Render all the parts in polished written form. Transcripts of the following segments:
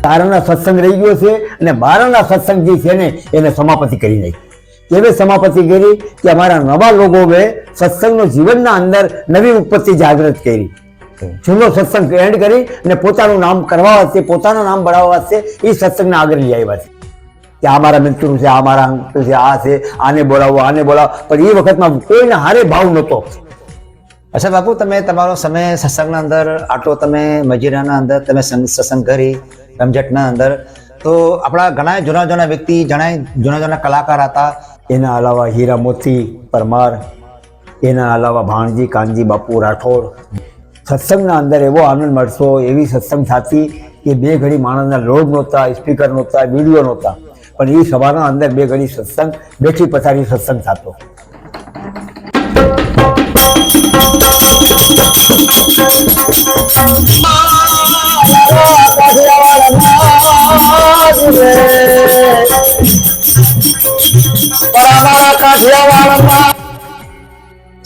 તારાના સત્સંગ રહી ગયો છે અને બારાના સત્સંગ જે છે ને એને સમાપતિ કરી નાખી। એવે સમાપતિ કરી કે અમારા નવા લોકોએ સત્સંગનો જીવનના અંદર નવી ઉત્પત્તિ જાગૃત કરી, જૂનો સત્સંગ એન્ડ કરી અને પોતાનું નામ કરવા વાસ્તે, પોતાનું નામ બનાવવા વાસ્તે એ સત્સંગને આગળ લઈ આવ્યા છે કે આ મારા મિત્રો છે, આ મારા અંકલ છે, આ છે, આને બોલાવો, આને બોલાવો, પણ એ વખતમાં કોઈને હારે ભાવ નહોતો। અચ્છા બાપુ, તમે તમારો સમય સત્સંગના અંદર આટલો તમે મજીરાના અંદર તમે સત્સંગ કરી, રમઝટના અંદર, તો આપણા ઘણા જૂના વ્યક્તિ, જૂના કલાકાર હતા। એના અલાવા હીરા મોતી પરમાર, એના અલાવા ભાણજી કાનજી બાપુ રાઠોડ। સત્સંગના અંદર એવો આનંદ મળશો, એવી સત્સંગ થતી કે બે ઘડી માણસના લોડ નહોતા, સ્પીકર નહોતા, વિડીયો નહોતા, પણ એ સભાના અંદર બે ઘડી સત્સંગ બેઠી પથારી સત્સંગ થતો।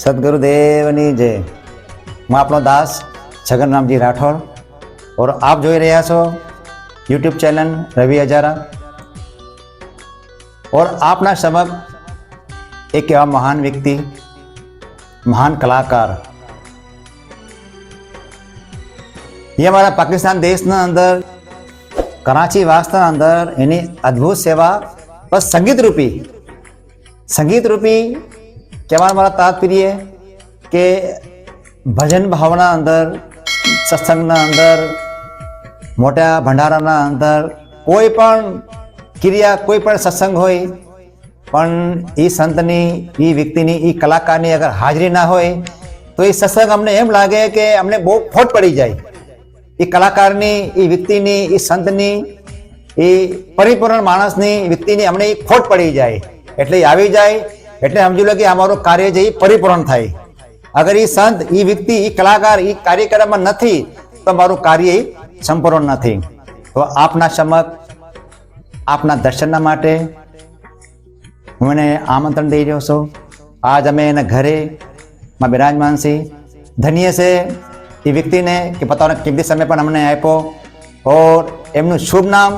સદગુરુદેવની જય। હું આપનો દાસ છગનરામજી રાઠોડ और आप જોઈ રહ્યા છો यूट्यूब चैनल रवि हजारा। और आपना समक्ष एक एवं महान व्यक्ति, महान कलाकार, ये हमारा पाकिस्तान देश ना अंदर कराची वास्ता अंदर एनी अद्भुत सेवा बस संगीत रूपी कहवा मारा तात्पर्य के भजन भावना अंदर, सत्संगना अंदर, मोटा भंडाराना अंदर कोई पण क्रिया, कोई पण सत्संग होय पण ई संतनी, ई व्यक्तिनी, ई कलाकारनी अगर हाजरी ना होय तो ई सत्संग अमने एम लागे के अमने बहुत खोट पड़ी जाए। ई कलाकारनी, ई व्यक्तिनी, ई संतनी, ई परिपूर्ण माणसनी, व्यक्तिनी अमने ई खोट पड़ी जाए એટલે આવી જાય એટલે સમજી લો કે અમારું કાર્ય જે પરિપૂર્ણ થાય। અગર એ સંત, એ વ્યક્તિ, એ કલાકાર એ કાર્યક્રમમાં નથી તો મારું કાર્ય સંપૂર્ણ નથી। તો આપના સમક્ષ આપના દર્શનના માટે હું એને આમંત્રણ દઈ રહ્યો છું। આજ અમે એના ઘરે માં બિરાજમાન છીએ। ધન્ય છે એ વ્યક્તિને કે પોતાનો કિંમતી સમય પણ અમને આપ્યો। ઓર એમનું શુભ નામ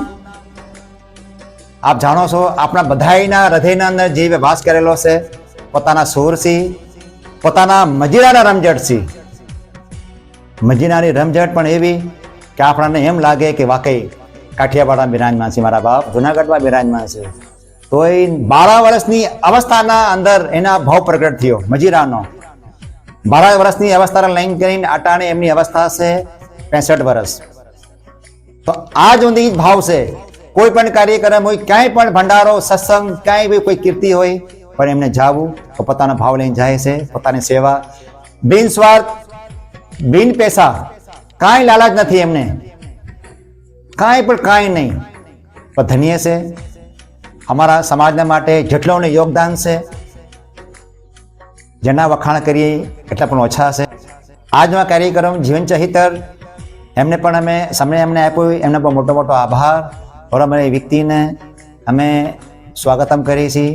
आप जाणो छो, अपना बधाईना हृदयना अंदर जे वास करेलो छे, पोताना सूरसी, पोताना मजीराना रमझटसी। मजीरानी रमझट पण एवी के आपणाने एम लागे के वाकई काठियावाड़ बिराजमान छे, मारा बाप जूनागढ़ में बिराजमान छे। तो 12 वर्षनी अवस्थाना अंदर एना भाव प्रकट थयो मजीरानो। 12 वर्षनी अवस्था लईन करीने अटाणे एमनी अवस्था छे 65 वर्ष। तो आज उंदी भाव छे, कोई पण कार्यक्रम होय, क्यांय पण भंडारो, सत्संग, क्यांय भी कोई कीर्ति होय पण एमने जावुं तो पोतानो भाव लईने जाय छे। पोतानी सेवा बिन स्वार्थ, बिन पैसा, कांई लालच नथी एमने, कांई पण कांई नहीं। पण धन्य छे अमारा समाजना माटे जेटलोने योगदान छे, जेना वखाण करीए એટલા પણ ઓછા છે। આજનો કાર્યક્રમ જીવન ચહિતર એમને પણ અમે સમય એમને આપ્યો, એમનો પણ મોટો મોટો આભાર। और अमे व्यक्ति ने अमे स्वागतम करी छी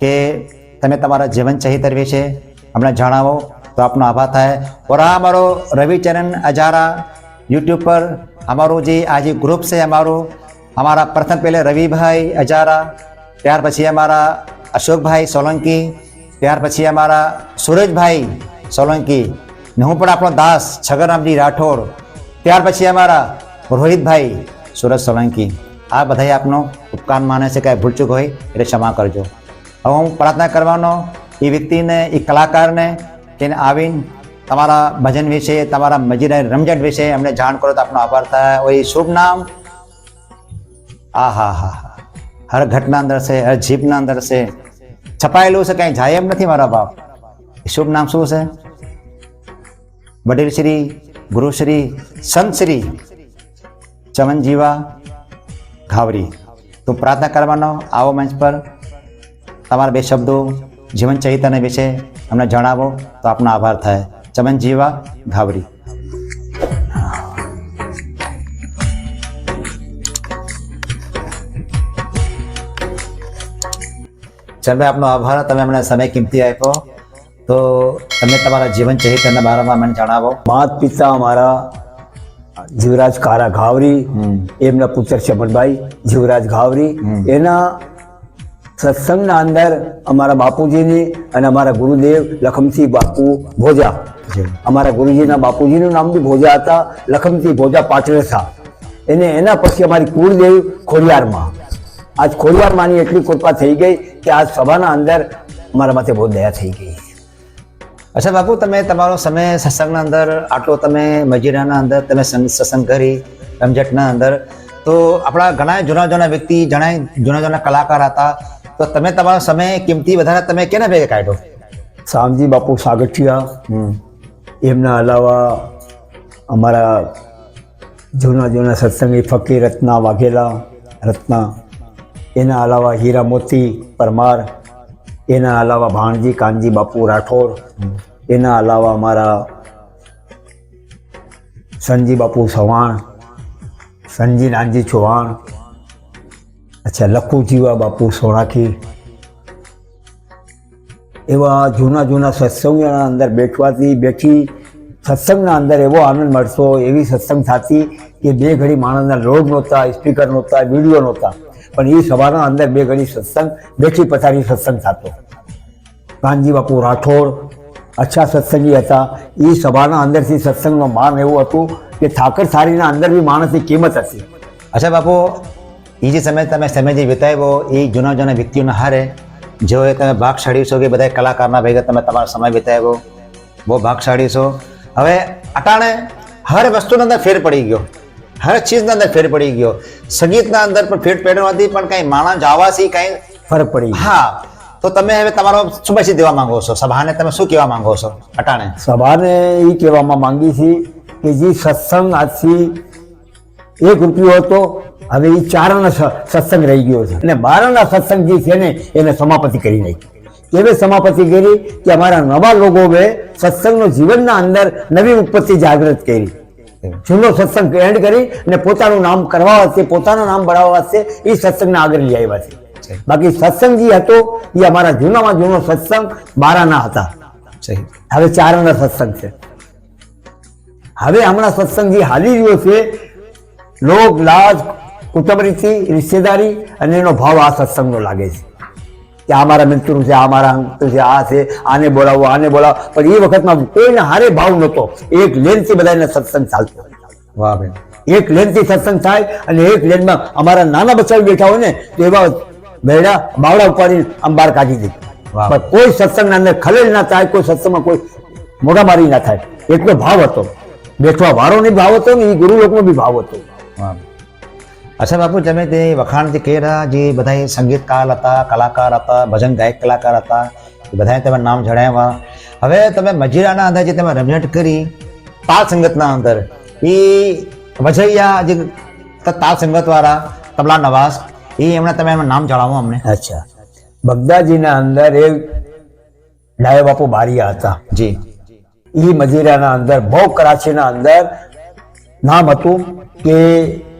के तमे तमारा जीवन चहितर विषे हमने जणावो तो आपनो आभार थाय। और आ अमारो रवि चरण हजारा यूट्यूब पर अमारो जे आज ग्रुप से हमारा प्रथम पहले रवि भाई हजारा, त्यार पछी अमारा अशोक भाई सोलंकी, त्यार पछी अमारा सूरज भाई सोलंकी, ने हूँ पण आपनो दास छगनरामजी राठौड़, त्यार पछी अमारा रोहित भाई सूरज सोलंकी। आ बधाई आपनो उपकार माने से कई भूल चूक होय એટલે ક્ષમા કરજો। હવે હું પ્રાર્થના કરવાનો એ વ્યક્તિને, એ કલાકારને કે આવીને તમારા ભજન વિશે, તમારા મજીરા રમઝટ વિશે અમને જાણ કરો તો આપનો આભાર થાય। और ये शुभ नाम आहा हा हर घटना अंदर से, हर जीपना अंदर से छपाયેલું છે, કઈ જાય એમ નથી મારા બાપ। શુભ નામ શું છે? વડીલ શ્રી, ગુરુ શ્રી, સંત શ્રી ચમનજીવા घावरी। तो प्रार्थना करवानो आओ मंच पर, तमारा बे शब्दों जीवन चहिता विषय हमने जणावो तो आपनो आभार थाय। चमनजीवा घावरी। चल भाई आपनो आभार, तमे हमने समय किंमती आप्यो तो तमे तमारा जीवन चहिता बारे में મને જણાવો। माता पिता हमारा જીવરાજ કારા ઘાવરી, એમના પુત્ર ચમનભાઈ જીવરાજ ઘાવરી, એના સત્સંગના અંદર અમારા બાપુજીની અને અમારા ગુરુદેવ લખમસિંહ બાપુ ભોજા, અમારા ગુરુજીના બાપુજીનું નામ બી ભોજા હતા, લખમસિંહ ભોજા પાટરેસા. એના પછી અમારી કુળદેવ ખોડિયારમાં. આજ ખોડિયારમાંની એટલી કૃપા થઈ ગઈ કે આજ સભાના અંદર અમારા માથે બહુ દયા થઈ ગઈ. અચ્છા બાપુ, તમે તમારો સમય સત્સંગના અંદર આટલો તમે મજીરાના અંદર તમે સત્સંગ કરી, રમઝટના અંદર, તો આપણા ઘણા જૂના વ્યક્તિ, ઘણા જૂના કલાકાર હતા, તો તમે તમારો સમય કિંમતી વધારે તમે કેના ભેગે કાઢ્યો? શામજી બાપુ સાગઠિયા, એમના અલાવા અમારા જૂના સત્સંગી ફકીર રત્ના વાઘેલા, રત્ના, એના અલાવા હીરા મોતી પરમાર, એના અલાવા ભાણજી કાનજી બાપુ રાઠોડ, એના અલાવા અમારા સંજી બાપુ ચૌહાણ, સંજી નાનજી ચૌહાણ, અચ્છા લખુજીવા બાપુ સોણાખી. એવા જૂના સત્સંગના અંદર બેઠી સત્સંગના અંદર એવો આનંદ મળતો, એવી સત્સંગ થતી કે બે ઘડી માણસના લોડ નહોતા, સ્પીકર નહોતા, વિડીયો નહોતા, પણ એ સભાના અંદર બે ઘડી સત્સંગ બેઠી પથારી સત્સંગ થતો. કાનજી બાપુ રાઠોડ અચ્છા સત્સંગી હતા. એ સભાના અંદરથી સત્સંગનું માન એવું હતું કે ઠાકર સારીના અંદર બી માણસની કિંમત હતી. અચ્છા બાપુ, એ જે સમય જે વિતાવ્યો એ જૂના વ્યક્તિઓના હારે, જેઓએ તમે ભાગશાળી છો કે બધા કલાકારના ભેગા તમે તમારો સમય વિતાવ્યો, બહુ ભાગશાળી છો. હવે અટાણે હર વસ્તુના અંદર ફેર પડી ગયો, હર ચીજના અંદર ફેર પડી ગયો. સંગીતના અંદર પણ ફેર પડવાથી પણ કંઈ માણસ જવાથી કંઈ ફરક પડી. હા, તો તમે હવે તમારો શું મેસેજ દેવા માંગો છો સભાને? તમે શું કહેવા માંગો છો અટાણે? સભાને એ કહેવામાં માંગી છે કે જે સત્સંગ આજથી 1 રૂપિયો હતો, હવે એ 4 આના સત્સંગ રહી ગયો છે, અને 12 આના સત્સંગ જે છે ને એને સમાપતિ કરી નાખી. એવી સમાપતિ કરી કે અમારા નવા લોકોએ સત્સંગનો જીવનના અંદર નવી ઉત્પત્તિ જાગૃત કરી. જૂનો સત્સંગ એન્ડ કરી અને પોતાનું નામ કરવા વાસ્તે, પોતાનું નામ બનાવવા વાસ્તે એ સત્સંગને આગળ લઈ આવ્યા છે. બાકી સત્સંગ જે હતો એ અમારા જૂનામાં જૂનો સત્સંગ 12 આના હતા. હવે 4 આના સત્સંગ છે. હવે હમણાં સત્સંગ જે હાલી રહ્યો છે, લોક લાજ, કુટુંબ રીતિ, રિશ્તેદારી અને એનો ભાવ આ સત્સંગનો લાગે છે કે આ મારા મિત્ર છે, આ મારા અંકલ છે, આ છે, આને બોલાવો, આને બોલાવો. પણ એ વખતમાં કોઈને હારે ભાવ નહોતો. એક લેનથી બધાને સત્સંગ ચાલતો. વાહ ભાઈ, એક લેનથી સત્સંગ થાય અને એક લેનમાં અમારા નાના બચ્ચા બેઠા હોય ને તો એવા બેડા બાવડા ઉપાડીને આમ બહાર કાઢી દે. પણ કોઈ સત્સંગના અંદર ખલેલ ના થાય, કોઈ સત્સંગમાં કોઈ મોઢામારી ના થાય, એટલો ભાવ હતો. બેઠવા વાળોનો ભાવ હતો ને એ ગુરુ લોકોનો બી ભાવ હતો. અચ્છા બાપુ, તમે તે વખાણ જે કર્યા, જે બધા સંગીતકાર હતા, કલાકાર હતા, ભજન ગાયક કલાકાર હતા, એ બધાએ તમે નામ જણાવ્યા. હવે તમે મજીરાના અંદર જે તમે રમઝટ કરી તાલ સંગતના અંદર, એ વજૈયા જે તાલ સંગત વાળા તબલા નવાઝ, એ એમણે તમે એમનું નામ જણાવો અમને. અચ્છા, બગદાજીના અંદર એક ડાયો બાપુ બારિયા હતા. જી. એ મજીરાના અંદર બહુ કરાચીના અંદર નામ હતું કે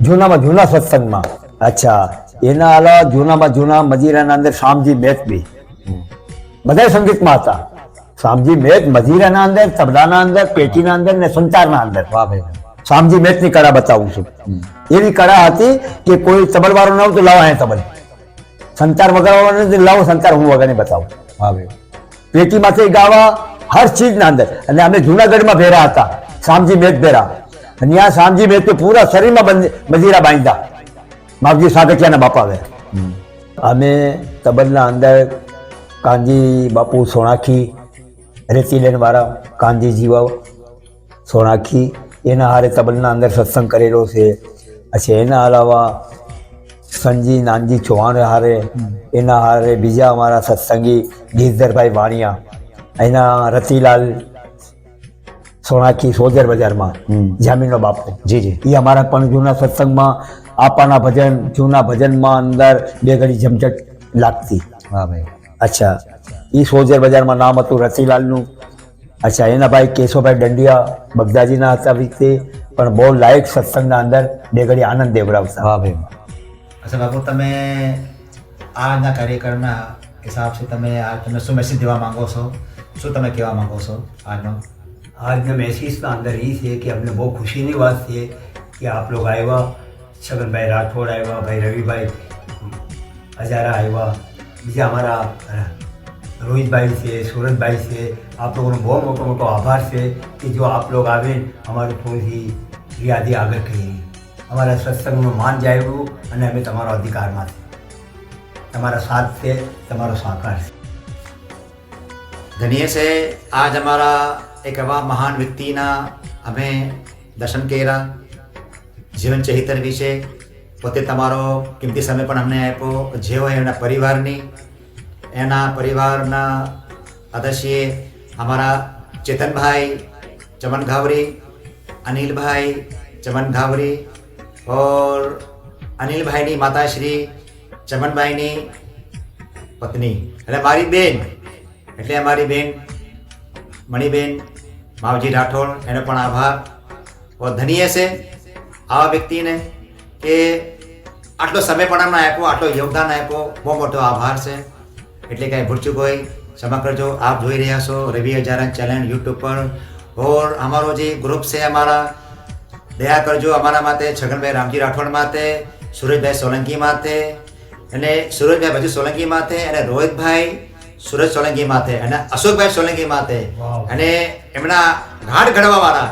જૂનામાં જૂના સત્સંગમાં. અચ્છા, એના અલાવા જૂનામાં જૂના મજીરાના અંદર શામજી મેથ બી બધા સંગીતમાં હતા. શામજી મેથ મજીરાના અંદર, તબલાના અંદર, પેટીના અંદર ને સંતારના અંદર. વાહ ભાઈ, શામજી મેથની કળા બતાવું છું. એવી કળા હતી કે કોઈ તબલવાળો ન હોય તો લાવો હે તબલ, સંતાર વગાડવાનો નથી, લાવો સંતાર હું વગાડીને બતાવું. વાહ ભાઈ, પેટીમાંથી ગાવા હર ચીજના અંદર. અને અમે જુનાગઢમાં ભેરા હતા, શામજી મેથ ભેરા, અને ત્યાં શામજી મેથ તો પૂરા શરીરમાં મજીરા બાંધ્યા, માવજી સાગઠિયાના બાપા આવે. અમે તબલના અંદર કાનજી બાપુ સોણાખી, રેતીલેન વાળા કાનજી જીવા સોણાખી, એના હારે તબલના અંદર સત્સંગ કરેલો છે. અચ્છા, એના અલાવા સંજી નાનજી ચૌહાણ હારે, એના હારે બીજા અમારા સત્સંગી ગીરધરભાઈ વાણિયા, એના રતિલાલ સોણાખી સોજર બજારમાં જામીનનો બાપુ. જી જી. એ અમારા પણ જૂના સત્સંગમાં આપાના ભજન, જૂના ભજનમાં અંદર બે ઘડી જમઝટ લાગતી. વાહ ભાઈ. અચ્છા, એ સોજર બજારમાં નામ હતું રતિલાલનું. અચ્છા, એના ભાઈ કેશવભાઈ દંડિયા બગદાજીના હતા વ્યક્તિ, પણ બહુ લાયક સત્સંગના અંદર બે ઘડી આનંદ દેવડાવતા. વાહ ભાઈ. અચ્છા બાપુ, તમે આજના કાર્યક્રમના હિસાબથી તમે શું મેસેજ દેવા માંગો છો? શું તમે કહેવા માંગો છો આજનો? આજના મેસેજના અંદર એ છે કે અમને બહુ ખુશીની વાત છે કે આપ લોકો આવ્યા, છગનભાઈ રાઠોડ આવ્યા, ભાઈ રવિભાઈ હજારા આવ્યા, બીજા અમારા રોહિતભાઈ છે, સુરજભાઈ છે. આપ લોકોનો બહુ મોટો મોટો આભાર છે કે જો આપ લોકો આવે અમારું થોડીથી યાદી આગળ કરી, અમારા સત્સંગનું માન જાળવ્યું અને અમે તમારો અધિકારમાં છે, તમારા સાથ છે, તમારો સહકાર છે. ધન્ય છે આજ અમારા એક એવા મહાન વ્યક્તિના અમે દર્શન કર્યા, જીવન ચરિત્ર વિશે પોતે તમારો કિંમતી સમય પણ અમને આપ્યો, જેઓ એમના પરિવારના અદસ્ય અમારા ચેતનભાઈ ચમન ઘાવરી, અનિલભાઈ ચમન ઘાવરી और અનિલભાઈની માતાશ્રી ચમનભાઈની પત્ની એટલે મારી બેન, એટલે અમારી બેન મણિબેન માવજી રાઠોડ, એનો પણ આભાર. બહુ ધન્ય છે આવા વ્યક્તિને કે આટલો સમય પણ અમને આપ્યો, આટલો યોગદાન આપ્યો, બહુ મોટો આભાર છે. એટલે કાંઈ ભૂલચૂક હોય ક્ષમા કરજો. આપ જોઈ રહ્યા છો રવિ હજારા ચેનલ યુટ્યુબ પર. और અમારો જે ગ્રુપ છે અમારા, દયા કરજો અમારા માટે, છગનભાઈ રામજી રાઠોડ માટે, સુરેશભાઈ સોલંકી માટે, અને સુરેશભાઈ ભજુ સોલંકી માટે, અને રોહિતભાઈ સુરેશ સોલંકી માટે, અને અશોકભાઈ સોલંકી માટે, અને એમના ઘાટ ઘડવાવાળા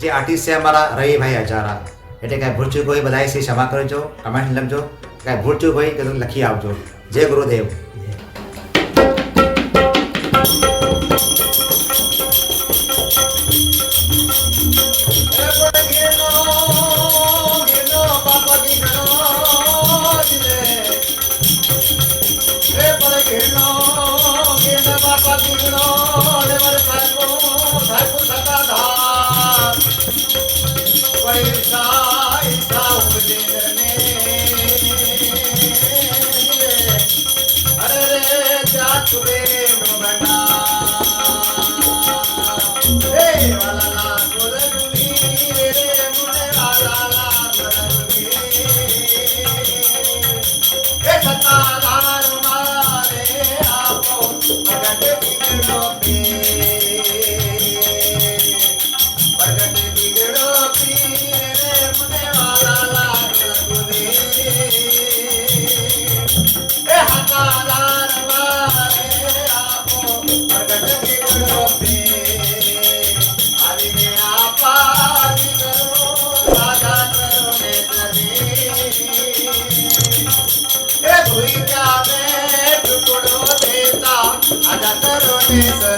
જે આર્ટિસ્ટ છે અમારા રવિભાઈ હજારા. એટલે કાંઈ ભૂલચૂક હોય બધા ક્ષમા કરજો, કમેન્ટ લખજો, કાંઈ ભૂલચૂક હોય તો લખી આવજો. જય ગુરુદેવ.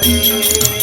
સરી